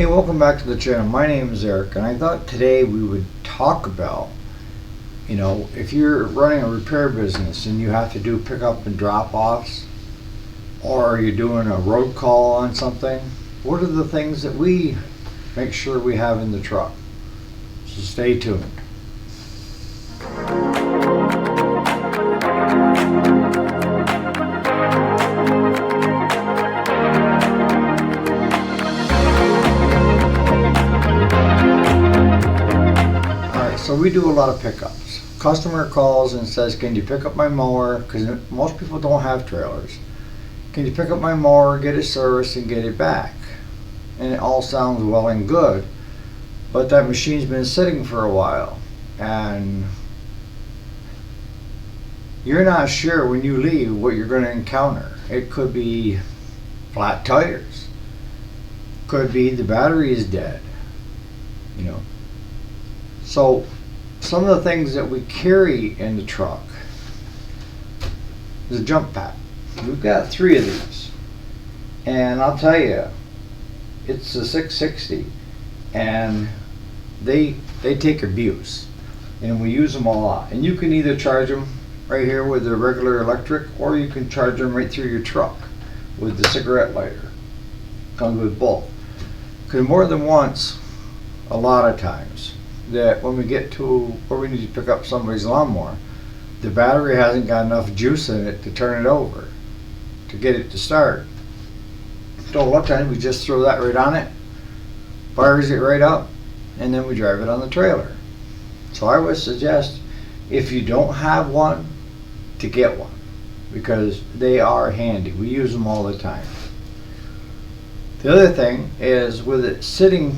Hey, welcome back to the channel. My name is Eric, and I thought today we would talk about, if you're running a repair business and you have to do pickup and drop-offs, or you're doing a road call on something, what are the things that we make sure we have in the truck? So stay tuned. So we do a lot of pickups. Customer calls and says, can you pick up my mower? Because most people don't have trailers. Can you pick up my mower, get it serviced, and get it back? And it all sounds well and good, but that machine's been sitting for a while, and you're not sure when you leave what you're going to encounter. It could be flat tires. Could be the battery is dead. So some of the things that we carry in the truck is a jump pack. We've got 3 of these, and I'll tell you, it's a 660, and they take abuse, and we use them a lot. And you can either charge them right here with the regular electric, or you can charge them right through your truck with the cigarette lighter. Comes with both. Because more than once, a lot of times, that when we get to where we need to pick up somebody's lawnmower, the battery hasn't got enough juice in it to turn it over, to get it to start. So a lot of times we just throw that right on it, fires it right up, and then we drive it on the trailer. So I would suggest, if you don't have one, to get one, because they are handy. We use them all the time. The other thing is, with it sitting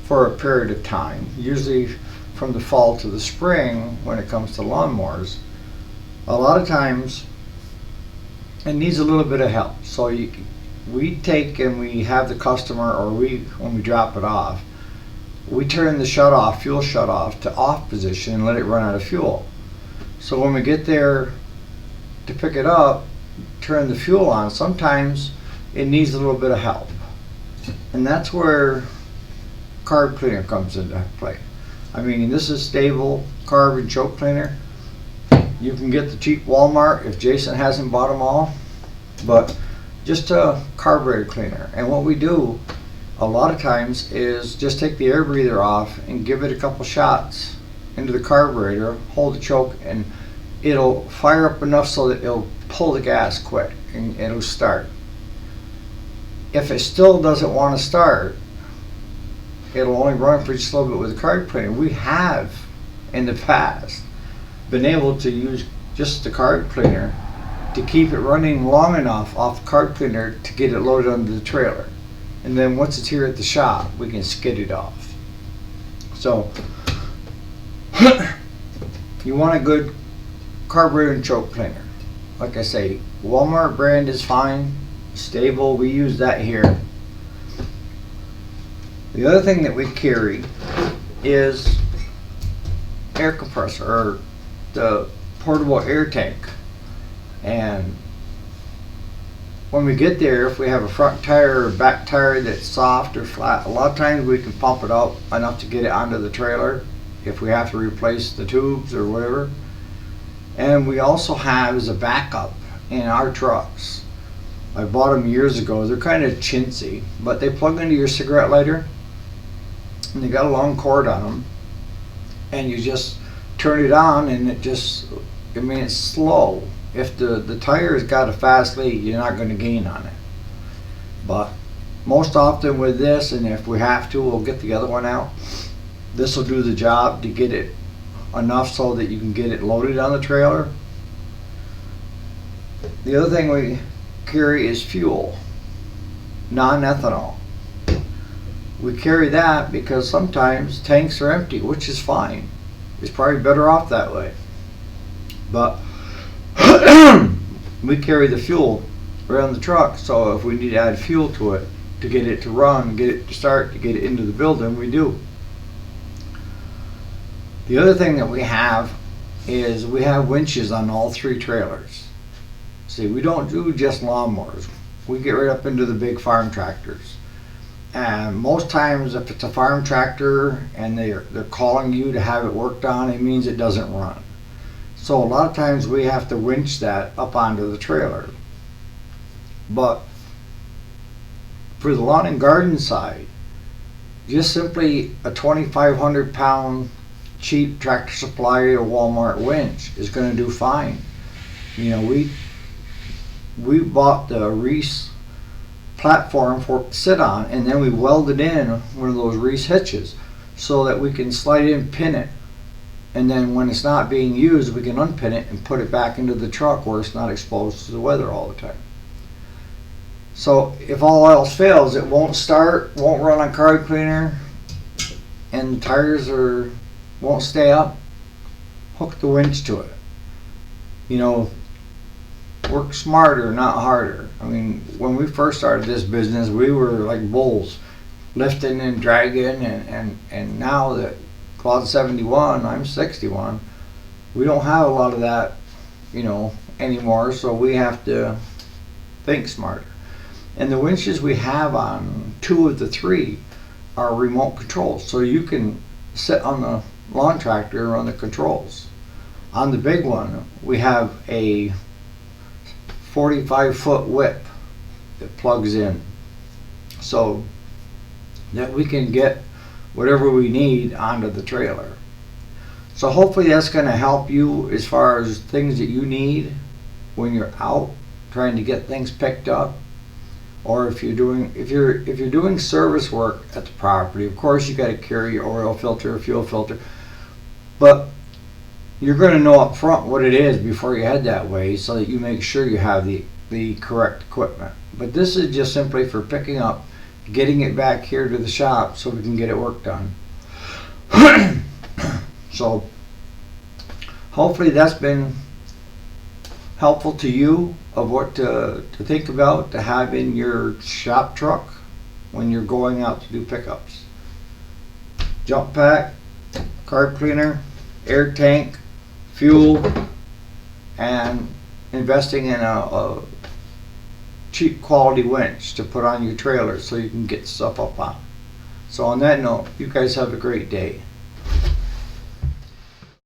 for a period of time, usually from the fall to the spring when it comes to lawnmowers, a lot of times it needs a little bit of help. So we take and we have the customer, or when we drop it off, we turn the fuel shut off to off position and let it run out of fuel. So when we get there to pick it up, turn the fuel on, sometimes it needs a little bit of help. And that's where Carb Cleaner comes into play. I mean, this is stable carb and choke cleaner. You can get the cheap Walmart if Jason hasn't bought them all, but just a carburetor cleaner. And what we do a lot of times is just take the air breather off and give it a couple shots into the carburetor, hold the choke, and it'll fire up enough so that it'll pull the gas quick and it'll start. If it still doesn't want to start, it'll only run for just a little bit with the carb cleaner. We have, in the past, been able to use just the carb cleaner to keep it running long enough off the carb cleaner to get it loaded onto the trailer. And then once it's here at the shop, we can skid it off. So, you want a good carburetor and choke cleaner. Like I say, Walmart brand is fine, stable, we use that here. The other thing that we carry is air compressor, or the portable air tank. And when we get there, if we have a front tire or back tire that's soft or flat, a lot of times we can pump it up enough to get it onto the trailer if we have to replace the tubes or whatever. And we also have, as a backup in our trucks, I bought them years ago. They're kind of chintzy, but they plug into your cigarette lighter, and they got a long cord on them, and you just turn it on, and it's slow. If the tire's got a fast lead, you're not going to gain on it. But most often with this, and if we have to, we'll get the other one out. This will do the job to get it enough so that you can get it loaded on the trailer. The other thing we carry is fuel, non-ethanol. We carry that because sometimes tanks are empty, which is fine. It's probably better off that way. But we carry the fuel around the truck, so if we need to add fuel to it to get it to run, get it to start, to get it into the building, we do. The other thing that we have is we have winches on all 3 trailers. See, we don't do just lawnmowers. We get right up into the big farm tractors. And most times if it's a farm tractor and they're calling you to have it worked on, it means it doesn't run. So a lot of times we have to winch that up onto the trailer. But for the lawn and garden side, just simply a 2,500 pound cheap Tractor Supply or Walmart winch is going to do fine. You know, we bought the Reese Platform for it to sit on, and then we welded in one of those Reese hitches so that we can slide it in, pin it, and then when it's not being used we can unpin it and put it back into the truck where it's not exposed to the weather all the time. So if all else fails, it won't start, won't run on Carb Cleaner, and the tires won't stay up, hook the winch to it. You know, work smarter, not harder. I mean, when we first started this business, we were like bulls, lifting and dragging, and now that Claude's 71, I'm 61, we don't have a lot of that, you know, anymore, so we have to think smarter. And the winches we have on 2 of the 3 are remote controls, so you can sit on the lawn tractor and run the controls. On the big one, we have a 45-foot whip that plugs in so that we can get whatever we need onto the trailer. So hopefully that's going to help you as far as things that you need when you're out trying to get things picked up, or if you're doing service work at the property. Of course you got to carry your oil filter, fuel filter, but you're going to know up front what it is before you head that way so that you make sure you have the correct equipment. But this is just simply for picking up, getting it back here to the shop so we can get it work done. So hopefully that's been helpful to you of what to think about to have in your shop truck when you're going out to do pickups. Jump pack, carb cleaner, air tank, fuel, and investing in a cheap quality winch to put on your trailer so you can get stuff up on. So on that note, you guys have a great day.